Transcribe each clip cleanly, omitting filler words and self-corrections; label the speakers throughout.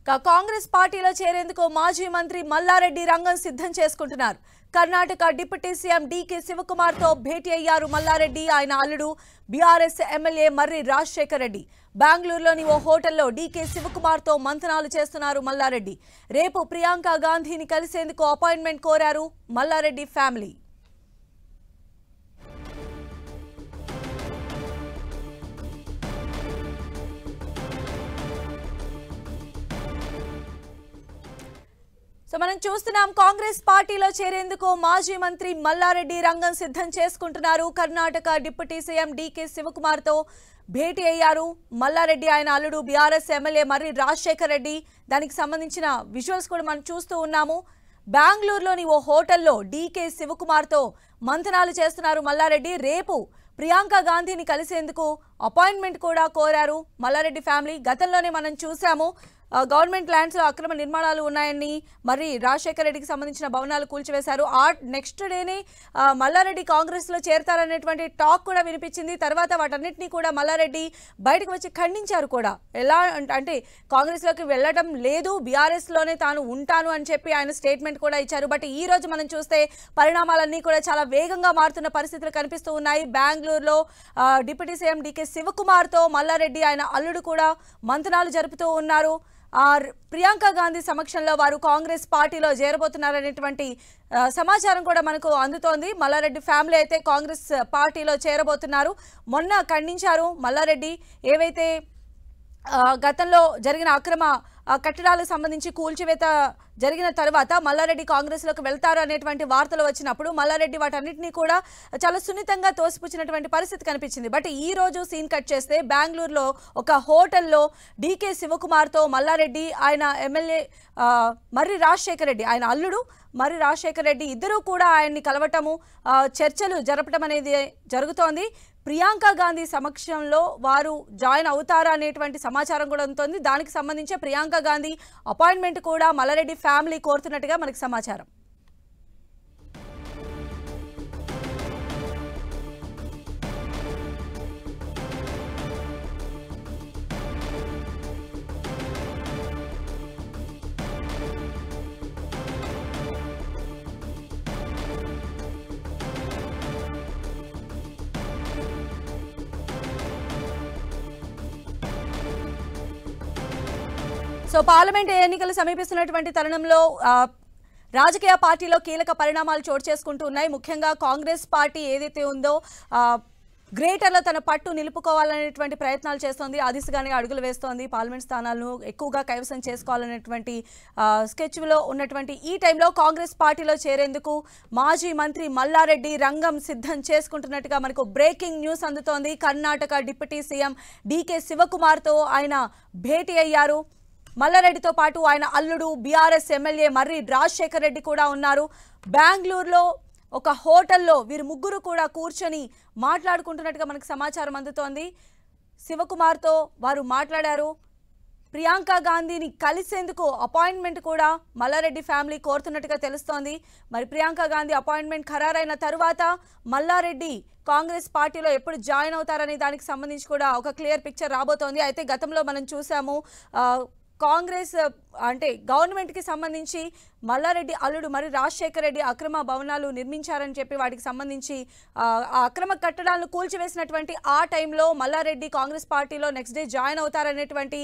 Speaker 1: కాంగ్రెస్ పార్టీలో చేరేందుకు మాజీ మంత్రి మల్లారెడ్డి రంగం సిద్ధం చేసుకుంటున్నారు. Karnataka deputy CM DK Shivakumar తో భేటీ అయ్యారు మల్లారెడ్డి. ఆయన అల్లుడు బీఆర్ఎస్ ఎమ్మెల్యే మర్రి రాజశేఖర్ రెడ్డి బెంగళూరులోని ఓ హోటల్లో డీకే శివకుమార్ తో మంతనాలు చేస్తున్నారు మల్లారెడ్డి. రేపు ప్రియాంక గాంధీని కలిసేందుకు అపాయింట్మెంట్ కోరారు మల్లారెడ్డి ఫ్యామిలీ. మనం చూస్తున్నాం కాంగ్రెస్ పార్టీలో చేరేందుకు మాజీ మంత్రి మల్లారెడ్డి రంగం సిద్ధం చేసుకుంటున్నారు. Karnataka deputy CM DK Shivakumar తో భేటీ అయ్యారు మల్లారెడ్డి. ఆయన అల్లుడు బీఆర్ఎస్ ఎమ్మెల్యే మర్రి రాజశేఖర్ రెడ్డి. దానికి సంబంధించిన విజువల్స్ కూడా మనం చూస్తూ ఉన్నాము. బెంగళూరులోని ఓ హోటల్లో డీకే శివకుమార్ తో మంతనాలు చేస్తున్నారు మల్లారెడ్డి. రేపు ప్రియాంక గాంధీని కలిసేందుకు అపాయింట్మెంట్ కూడా కోరారు మల్లారెడ్డి ఫ్యామిలీ. గతంలోనే మనం చూసాము గవర్నమెంట్ ల్యాండ్స్ లో అక్రమ నిర్మాణాలు ఉన్నాయని మరి రాజశేఖర్ రెడ్డికి సంబంధించిన భవనాలు కూల్చివేశారు. నెక్స్ట్ డేనే మల్లారెడ్డి కాంగ్రెస్ లో చేరతారనేటువంటి టాక్ కూడా వినిపించింది. తర్వాత వాటన్నిటినీ కూడా మల్లారెడ్డి బయటకు వచ్చి ఖండించారు కూడా. ఎలా అంటే కాంగ్రెస్ లోకి వెళ్ళడం లేదు, బీఆర్ఎస్ లోనే తాను ఉంటాను అని చెప్పి ఆయన స్టేట్మెంట్ కూడా ఇచ్చారు. బట్ ఈ రోజు మనం చూస్తే పరిణామాలన్నీ కూడా చాలా వేగంగా మారుతున్న పరిస్థితులు కనిపిస్తూ ఉన్నాయి. బెంగళూరులో డిప్యూటీ సీఎం డీకే శివకుమార్ తో మల్లారెడ్డి ఆయన అల్లుడు కూడా మంతనాలు జరుపుతూ ఉన్నారు. ప్రియాంక గాంధీ సమక్షంలో వారు కాంగ్రెస్ పార్టీలో చేరబోతున్నారనేటువంటి సమాచారం కూడా మనకు అందుతోంది. మల్లారెడ్డి ఫ్యామిలీ అయితే కాంగ్రెస్ పార్టీలో చేరబోతున్నారు. మొన్న ఖండించారు మల్లారెడ్డి. ఏవైతే గతంలో జరిగిన అక్రమ కట్టడాలకు సంబంధించి కూల్చివేత జరిగిన తర్వాత మల్లారెడ్డి కాంగ్రెస్ లోకి వెళ్తారు అనేటువంటి వార్తలు వచ్చినప్పుడు మల్లారెడ్డి వాటన్నిటినీ కూడా చాలా సున్నితంగా తోసిపుచ్చినటువంటి పరిస్థితి కనిపించింది. బట్ ఈ రోజు సీన్ కట్ చేస్తే బెంగళూరులో ఒక హోటల్లో డీకే శివకుమార్ తో మల్లారెడ్డి, ఆయన ఎమ్మెల్యే మర్రి రాజశేఖర్ రెడ్డి, ఆయన అల్లుడు మర్రి రాజశేఖర్ రెడ్డి ఇద్దరూ కూడా ఆయన్ని కలవటము, చర్చలు జరపడం అనేది జరుగుతోంది. ప్రియాంక గాంధీ సమక్షంలో వారు జాయిన్ అవుతారా అనేటువంటి సమాచారం కూడా ఉంటుంది. దానికి సంబంధించి ప్రియాంక గాంధీ అపాయింట్మెంట్ కూడా మల్లారెడ్డి ఫ్యామిలీ కోరుతున్నట్టుగా మనకి సమాచారం. పార్లమెంట్ ఎన్నికలు సమీపిస్తున్నటువంటి తరుణంలో రాజకీయ పార్టీలో కీలక పరిణామాలు చోటు చేసుకుంటూ ఉన్నాయి. ముఖ్యంగా కాంగ్రెస్ పార్టీ ఏదైతే ఉందో గ్రేటర్లో తన పట్టు నిలుపుకోవాలనేటువంటి ప్రయత్నాలు చేస్తోంది. ఆ దిశగానే అడుగులు వేస్తోంది. పార్లమెంట్ స్థానాలను ఎక్కువగా కైవసం చేసుకోవాలనేటువంటి స్కెచ్లో ఉన్నటువంటి ఈ టైంలో కాంగ్రెస్ పార్టీలో చేరేందుకు మాజీ మంత్రి మల్లారెడ్డి రంగం సిద్ధం చేసుకుంటున్నట్టుగా మనకు బ్రేకింగ్ న్యూస్ అందుతోంది. Karnataka deputy CM DK Shivakumar తో ఆయన భేటీ అయ్యారు. మల్లారెడ్డితో పాటు ఆయన అల్లుడు బీఆర్ఎస్ ఎమ్మెల్యే మర్రి రాజశేఖర్ రెడ్డి కూడా ఉన్నారు. బెంగళూరులో ఒక హోటల్లో వీరు ముగ్గురు కూడా కూర్చొని మాట్లాడుకుంటున్నట్టుగా మనకు సమాచారం అందుతోంది. శివకుమార్తో వారు మాట్లాడారు. ప్రియాంక గాంధీని కలిసేందుకు అపాయింట్మెంట్ కూడా మల్లారెడ్డి ఫ్యామిలీ కోరుతున్నట్టుగా తెలుస్తోంది. మరి ప్రియాంక గాంధీ అపాయింట్మెంట్ ఖరారైన తరువాత మల్లారెడ్డి కాంగ్రెస్ పార్టీలో ఎప్పుడు జాయిన్ అవుతారనే దానికి సంబంధించి కూడా ఒక క్లియర్ పిక్చర్ రాబోతోంది. అయితే గతంలో మనం చూసాము కాంగ్రెస్ అంటే గవర్నమెంట్కి సంబంధించి మల్లారెడ్డి అల్లుడు మరి రాజశేఖర్ రెడ్డి అక్రమ భవనాలు నిర్మించారని చెప్పి వాటికి సంబంధించి ఆ అక్రమ కట్టడాలను కూల్చివేసినటువంటి ఆ టైంలో మల్లారెడ్డి కాంగ్రెస్ పార్టీలో నెక్స్ట్ డే జాయిన్ అవుతారనేటువంటి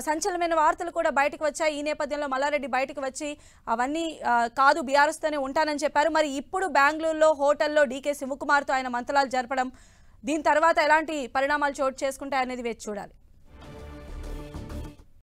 Speaker 1: సంచలనమైన వార్తలు కూడా బయటకు వచ్చాయి. ఈ నేపథ్యంలో మల్లారెడ్డి బయటకు వచ్చి అవన్నీ కాదు బీఆర్ఎస్తోనే ఉంటానని చెప్పారు. మరి ఇప్పుడు బెంగళూరులో హోటల్లో డీకే శివకుమార్తో ఆయన మంతనాలు జరపడం, దీని తర్వాత ఎలాంటి పరిణామాలు చోటు చేసుకుంటాయనేది వేచి చూడాలి.